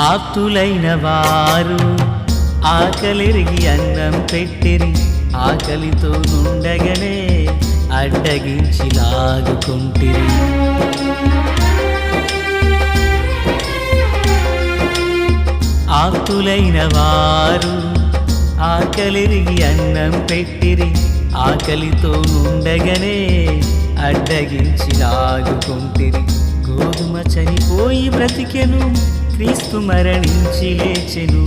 ఆప్తులైన వారు ఆకలిరిగి అన్నం పెట్టిరి, ఆకలితో నుండగనే అడ్డగించి లాగుకుంటిరి. ఆప్తులైన వారు ఆకలిరిగి అన్నం పెట్టిరి, ఆకలితో నుండగనే అడ్డగించి లాగుకుంటిరి. గోధుమ చనిపోయి బ్రతికెను, క్రీస్తు మరణించి లేచెను.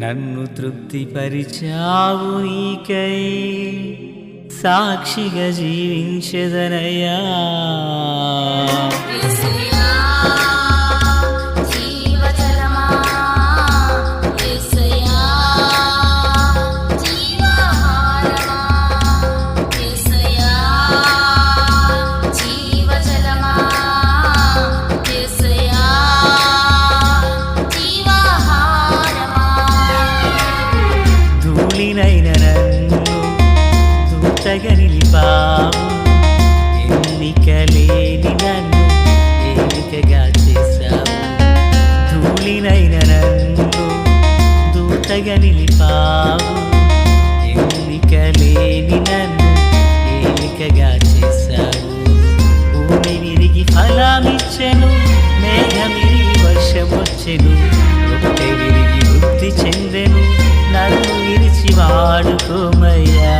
నన్ను తృప్తిపరిచావు నీకై, సాక్షిగా జీవించెదనయ్యా. నిలిపావు, ఎన్నికలేని నన్ను ఏలికగా చేశావు. ధూళినైన నన్ను దూతగా నిలిపావు, ఎన్నికలేని నన్ను ఏలికగా చేశావు. భూమి విరిగి ఫలమిచ్చెను, మేఘమిరిగి వర్షమొచ్చెను, రొట్టె విరిగి వృద్ధి చెందెను. నన్ను విరిచి వాడుకోమయ్యా.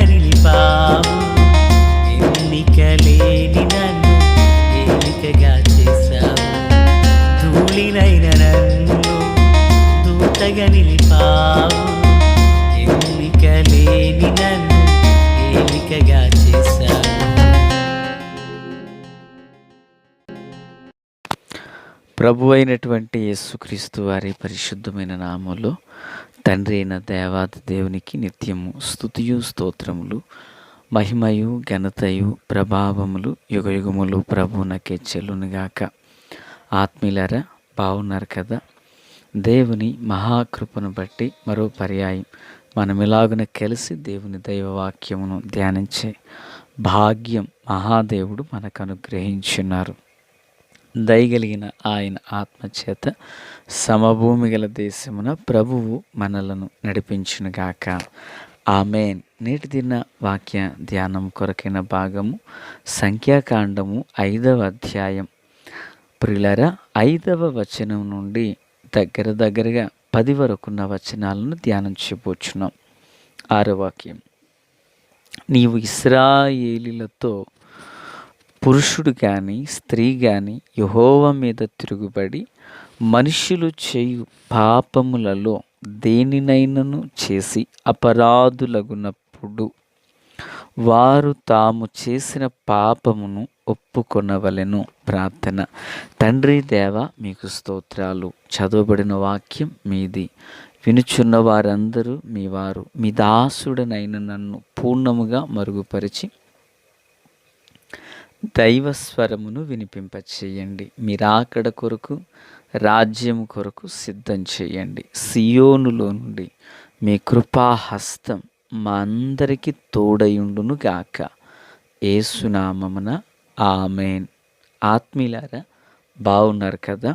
నిలిపావు, ఎన్నికలేని నన్ను ఏలికగా చేశావు. ధూళినైన నన్ను దూతగా నిలిపావు, ఎన్నికలేని నన్ను ఏలికగా చేశావు. ప్రభు అయినటువంటి యేసుక్రీస్తు వారి పరిశుద్ధమైన నామములో తండ్రి అయిన దేవాది దేవునికి నిత్యము స్తుతియు స్తోత్రములు, మహిమయు ఘనతయు ప్రభావములు యుగయుగములు ప్రభువునకే చెల్లునుగాక. ఆత్మీయులారా, బాగున్నారు కదా? దేవుని మహాకృపను బట్టి మరో పర్యాయం మనం ఇలాగున కలిసి దేవుని దైవవాక్యమును ధ్యానించే భాగ్యం మహాదేవుడు మనకు అనుగ్రహించున్నారు. దయగలిగిన ఆయన ఆత్మచేత సమభూమి గల దేశమున ప్రభువు మనలను నడిపించునుగాక. ఆమేన్. నేటి దిన వాక్య ధ్యానం కొరకైన భాగము సంఖ్యాకాండము 5వ అధ్యాయం. ప్రియులారా, 5వ వచనం నుండి దగ్గరగా 10 వరకున్న వచనాలను ధ్యానం చేయబోచున్నాం. 6వ వాక్యం. నీవు ఇశ్రాయేలీలతో పురుషుడు కానీ స్త్రీ కానీ యెహోవా మీద తిరుగుబడి మనుష్యులు చేయు పాపములలో దేనినైనను చేసి అపరాధులగునప్పుడు వారు తాము చేసిన పాపమును ఒప్పుకొనవలెను. ప్రార్థన. తండ్రి దేవ, మీకు స్తోత్రాలు. చదవబడిన వాక్యం మీది, వినుచున్న వారందరూ మీ వారు. మీ దాసుడనైన నన్ను పూర్ణముగా మరుగుపరిచి దైవస్వరమును వినిపింపచేయండి. మీ రాకడ కొరకు, రాజ్యం కొరకు సిద్ధం చేయండి. సియోనులో నుండి మీ కృపాహస్తం మా అందరికీ తోడయుండును గాక. యేసునామమున ఆమేన్. ఆత్మీయులారా, బాగున్నారు కదా?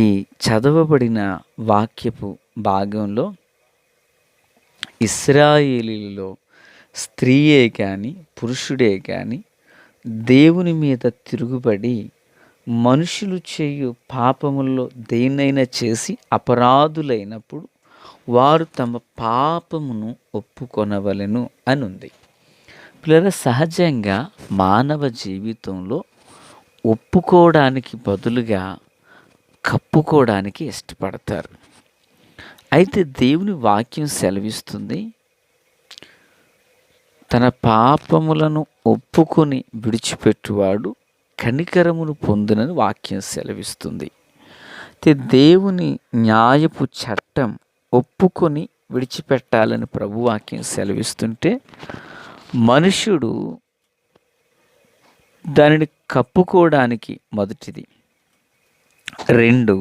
ఈ చదవబడిన వాక్యపు భాగంలో ఇశ్రాయేలీలో స్త్రీయే కానీ పురుషుడే కానీ దేవుని మీద తిరుగుబడి మనుషులు చేయు పాపముల్లో దేన్నైనా చేసి అపరాధులైనప్పుడు వారు తమ పాపమును ఒప్పుకొనవలెను అని ఉంది. పిల్లల, సహజంగా మానవ జీవితంలో ఒప్పుకోవడానికి బదులుగా కప్పుకోవడానికి ఇష్టపడతారు. అయితే దేవుని వాక్యం సెలవిస్తుంది, తన పాపములను ఒప్పుకొని విడిచిపెట్టువాడు కనికరమును పొందునని వాక్యం సెలవిస్తుంది. దేవుని న్యాయపు చట్టం ఒప్పుకొని విడిచిపెట్టాలని ప్రభువాక్యం సెలవిస్తుంటే, మనుష్యుడు దానిని కప్పుకోవడానికి మొదటిది. 2,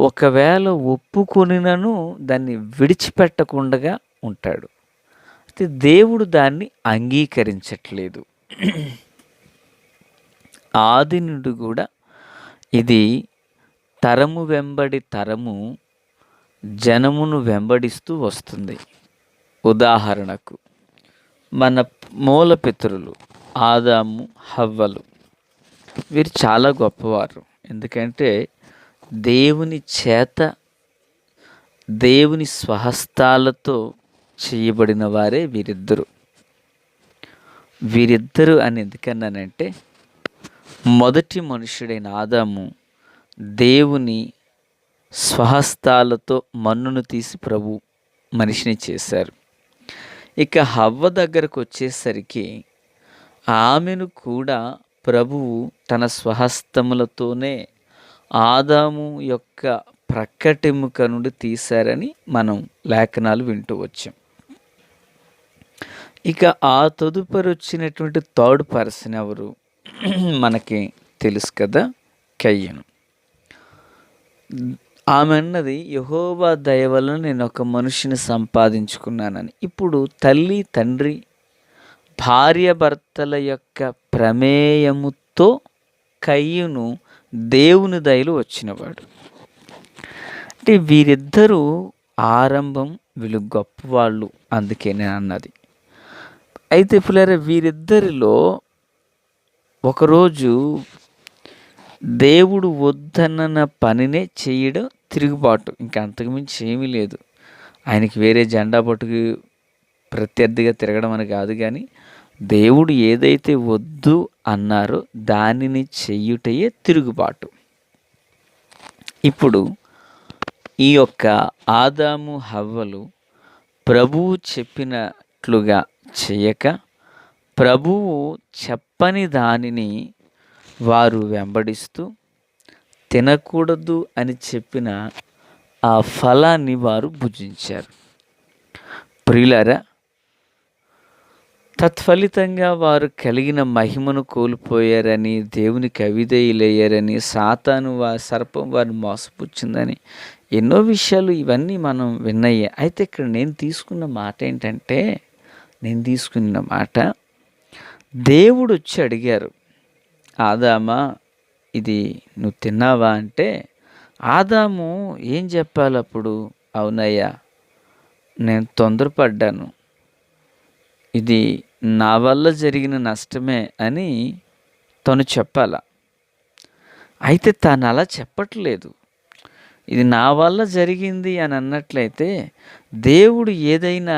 ఒకవేళ ఒప్పుకొనినను దాన్ని విడిచిపెట్టకుండా ఉంటాడు. అయితే దేవుడు దాన్ని అంగీకరించట్లేదు. ఆది నుండి కూడా ఇది తరము వెంబడి తరము జనమును వెంబడిస్తూ వస్తుంది. ఉదాహరణకు మన మూల పితరులు ఆదాము, హవ్వలు, వీరు చాలా గొప్పవారు. ఎందుకంటే దేవుని చేత, దేవుని స్వహస్తాలతో చేయబడిన వారే వీరిద్దరు. వీరిద్దరు అని ఎందుకన్నానంటే, మొదటి మనుషుడైన ఆదాము దేవుని స్వహస్తాలతో మన్నును తీసి ప్రభు మనిషిని చేశారు. ఇక హవ్వ దగ్గరకు వచ్చేసరికి ఆమెను కూడా ప్రభువు తన స్వహస్తములతోనే ఆదాము యొక్క ప్రక్కటెముక నుండి తీశారని మనం లేఖనాలు వింటూ వచ్చాం. ఇక ఆ తదుపరి వచ్చినటువంటి థర్డ్ పర్సన్ ఎవరు మనకి తెలుసు కదా, కయ్యను. ఆమె అన్నది, యెహోవా దయ వలన నేను ఒక మనిషిని సంపాదించుకున్నానని. ఇప్పుడు తల్లి, తండ్రి, భార్య భర్తల యొక్క ప్రమేయముతో కయ్యను దేవుని దయలు వచ్చినవాడు. అంటే వీరిద్దరూ ఆరంభం, వీళ్ళు గొప్పవాళ్ళు, అందుకే నేను అన్నది. అయితే పిల్లరా, వీరిద్దరిలో ఒకరోజు దేవుడు వద్దన్న పనినే చేయడం తిరుగుబాటు, ఇంకా అంతకుమించి ఏమీ లేదు. ఆయనకి వేరే జెండా పట్టుకు ప్రత్యర్థిగా తిరగడం అని కాదు, కానీ దేవుడు ఏదైతే వద్దు అన్నారో దానిని చెయ్యుటయే తిరుగుబాటు. ఇప్పుడు ఈ యొక్క ఆదాము, హవ్వలు ప్రభువు చెప్పినట్లుగా చేయక, ప్రభువు చెప్పని దానిని వారు వెంబడిస్తూ తినకూడదు అని చెప్పిన ఆ ఫలాన్ని వారు భుజించారు. ప్రియులారా, తత్ఫలితంగా వారు కలిగిన మహిమను కోల్పోయారని, దేవునికి అవిధేయులయ్యారని, సాతాను సర్పం వారిని మోసపుచ్చిందని ఎన్నో విషయాలు ఇవన్నీ మనం విన్నాయి. అయితే ఇక్కడ నేను తీసుకున్న మాట దేవుడు వచ్చి అడిగారు, ఆదామా ఇది నువ్వు తిన్నావా అంటే, ఆదాము ఏం చెప్పాలి అప్పుడు? అవునయ్యా, నేను తొందరపడ్డాను, ఇది నా వల్ల జరిగిన నష్టమే అని తను చెప్పాల. అయితే తను అలా చెప్పట్లేదు. ఇది నా వల్ల జరిగింది అని అన్నట్లయితే దేవుడు ఏదైనా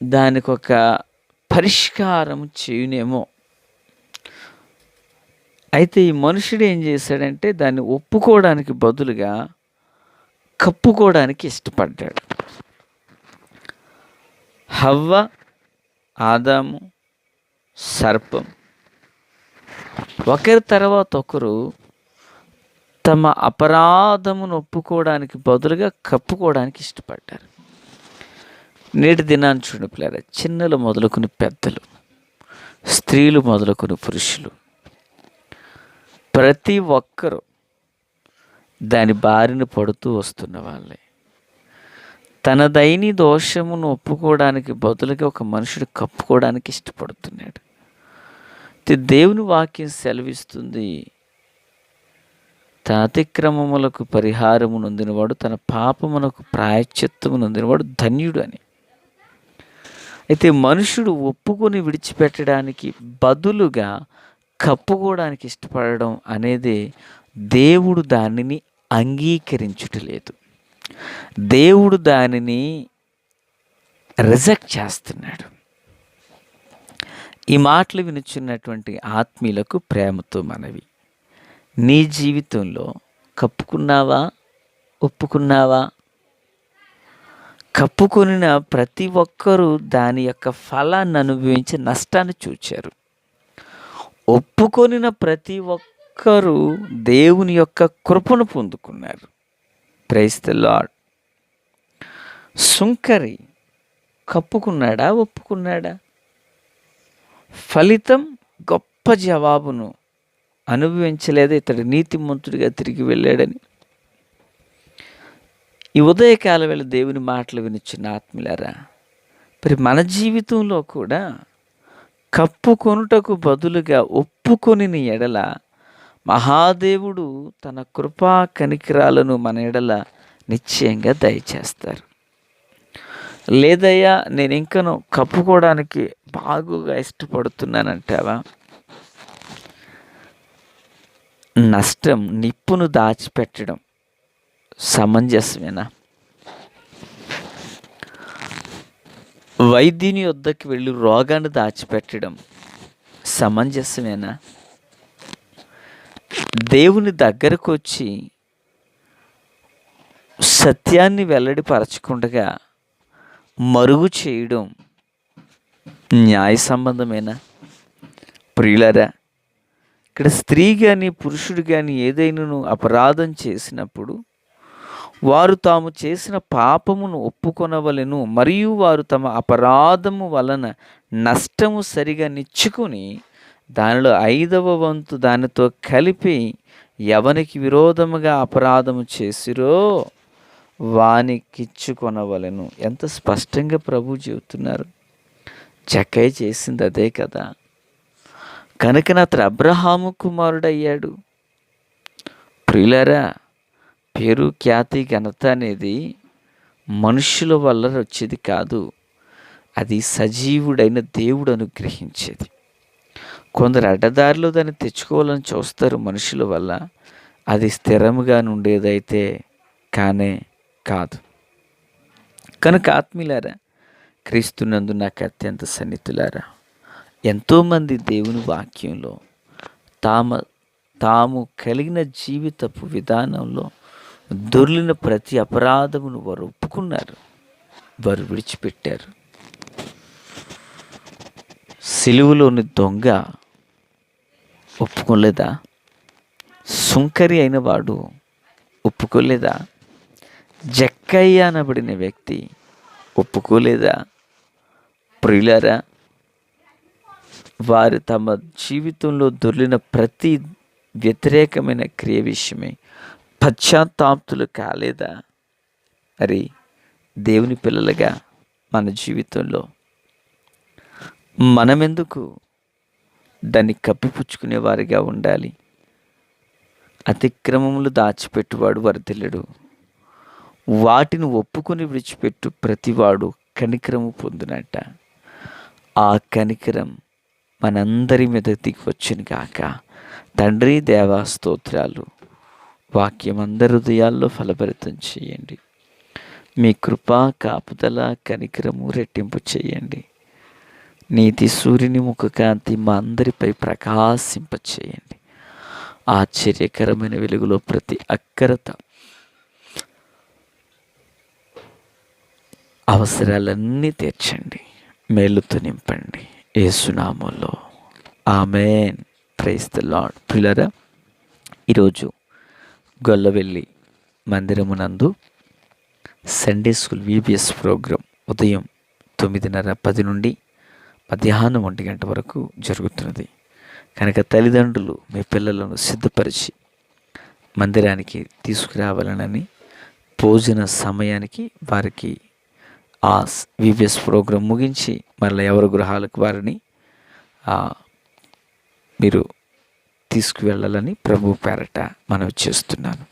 దానికి ఒక పరిష్కారం చేయునేమో. అయితే ఈ మనుషుడు ఏం చేశాడంటే దాన్ని ఒప్పుకోవడానికి బదులుగా కప్పుకోవడానికి ఇష్టపడ్డాడు. హవ్వ, ఆదాము, సర్పం ఒకరి తర్వాత ఒకరు తమ అపరాధమును ఒప్పుకోవడానికి బదులుగా కప్పుకోవడానికి ఇష్టపడ్డారు. నేటి దినాన్ని చూడండి పిల్లరా, చిన్నలు మొదలుకొని పెద్దలు, స్త్రీలు మొదలుకొని పురుషులు, ప్రతి ఒక్కరూ దాని బారిన పడుతూ వస్తున్న వాళ్ళే. తన దైని దోషమును ఒప్పుకోవడానికి బదులుగా ఒక మనుషుడు కప్పుకోవడానికి ఇష్టపడుతున్నాడు. దేవుని వాక్యం సెలవిస్తుంది, తన అతిక్రమములకు పరిహారము నొందినవాడు, తన పాపమునకు ప్రాయశ్చిత్తము నొందినవాడు ధన్యుడు అని. అయితే మనుషుడు ఒప్పుకొని విడిచిపెట్టడానికి బదులుగా కప్పుకోవడానికి ఇష్టపడడం అనేది దేవుడు దానిని అంగీకరించుటలేదు. దేవుడు దానిని రిజెక్ట్ చేస్తున్నాడు. ఈ మాటలు వినుచున్నటువంటి ఆత్మీయులకు ప్రేమతో మనవి, నీ జీవితంలో కప్పుకున్నావా, ఒప్పుకున్నావా? కప్పుకొనిన ప్రతి ఒక్కరూ దాని యొక్క ఫలాన్ని అనుభవించి నష్టాన్ని చూచారు. ఒప్పుకొనిన ప్రతి ఒక్కరూ దేవుని యొక్క కృపను పొందుకున్నారు. Praise the lord. సుంకరి కప్పుకున్నాడా, ఒప్పుకున్నాడా? ఫలితం గొప్ప జవాబును అనుభవించలేదు. ఇతడు నీతిమంతుడిగా తిరిగి వెళ్ళాడని. ఈ ఉదయకాల వేళ దేవుని మాటలు వినిచ్చిన ఆత్మీయులారా, మరి మన జీవితంలో కూడా కప్పుకొనుటకు బదులుగా ఒప్పుకొనిన ఎడల మహాదేవుడు తన కృపా కనికరాలను మన ఎడల నిశ్చయంగా దయచేస్తారు. లేదయ్యా, నేను ఇంకను కప్పుకోవడానికి బాగుగా ఇష్టపడుతున్నానంటావా? నష్టం నిప్పును దాచిపెట్టడం సమంజసమేనా? వైద్యుని వద్దకు వెళ్ళి రోగాన్ని దాచిపెట్టడం సమంజసమేనా? దేవుని దగ్గరకు వచ్చి సత్యాన్ని వెల్లడిపరచకుండా మరుగు చేయడం న్యాయ సంబంధమేనా? ప్రియులారా, ఇక్కడ స్త్రీ కానీ పురుషుడు కానీ ఏదైనాను అపరాధం చేసినప్పుడు వారు తాము చేసిన పాపమును ఒప్పుకొనవలెను, మరియు వారు తమ అపరాధము వలన నష్టము సరిగా నిచ్చుకొని దానిలో 5వ వంతు దానితో కలిపి ఎవనికి విరోధముగా అపరాధము చేసిరో వానికిచ్చుకొనవలెను. ఎంత స్పష్టంగా ప్రభు చెబుతున్నారు. జక్కయ్య చేసింది అదే కదా. కనుక అతడు అబ్రహాము కుమారుడయ్యాడు. ప్రియులారా, పేరు, ఖ్యాతి, ఘనత అనేది మనుషుల వల్ల వచ్చేది కాదు. అది సజీవుడైన దేవుడు అనుగ్రహించేది. కొందరు అడ్డదారిలో దాన్ని తెచ్చుకోవాలని చూస్తారు మనుషుల వల్ల. అది స్థిరముగా ఉండేదైతే కానే కాదు. కనుక ఆత్మీయులారా, క్రీస్తునందు నాకు అత్యంత సన్నిహితులారా, ఎంతోమంది దేవుని వాక్యంలో తాము కలిగిన జీవితపు విధానంలో దొర్లిన ప్రతి అపరాధమును వారు ఒప్పుకున్నారు, వారు విడిచిపెట్టారు. సిలువలోని దొంగ ఒప్పుకోలేదా? సుంకరి అయిన వాడు ఒప్పుకోలేదా? జక్కయ్య అనబడిన వ్యక్తి ఒప్పుకోలేదా? ప్రియులారా, వారు తమ జీవితంలో దొర్లిన ప్రతి వ్యతిరేకమైన క్రియ విషయమై పశ్చాత్తాప్తులు కాలేదా? మరి దేవుని పిల్లలుగా మన జీవితంలో మనమెందుకు దాన్ని కప్పిపుచ్చుకునే వారిగా ఉండాలి? అతిక్రమములు దాచిపెట్టువాడు వర్ధిల్లడు, వాటిని ఒప్పుకొని విడిచిపెట్టు ప్రతివాడు కనికరము పొందునట. ఆ కనికరం మనందరి మీద దిగి వచ్చును గాక. తండ్రి, దేవా స్తోత్రాలు. వాక్యం అందరి హృదయాల్లో ఫలభరితం చేయండి. మీ కృపా, కాపుదల, కనికరము రెట్టింపు చేయండి. నీతి సూర్యుని ముఖకాంతి మా అందరిపై ప్రకాశింపచేయండి. ఆశ్చర్యకరమైన వెలుగులో ప్రతి అక్కరత అవసరాలన్నీ తీర్చండి, మేలుతో నింపండి. యేసునామములో ఆమేన్. Praise the Lord. ప్రియులారా, ఈరోజు గొల్లవెల్లి మందిరమునందు సండే స్కూల్ VBS ప్రోగ్రాం ఉదయం 9:30, 10 నుండి మధ్యాహ్నం 1 గంట వరకు జరుగుతున్నది. కనుక తల్లిదండ్రులు మీ పిల్లలను సిద్ధపరిచి మందిరానికి తీసుకురావాలనని, భోజన సమయానికి వారికి ఆ VBS ప్రోగ్రాం ముగించి మరలా ఎవరి గృహాలకు వారిని మీరు తీసుకువెళ్ళాలని ప్రభు పేరట మనవి చేస్తున్నాను.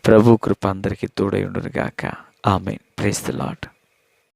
ప్రభు కృప అందరికీ తోడై ఉండును గాక. ఆమేన్. Praise the lord.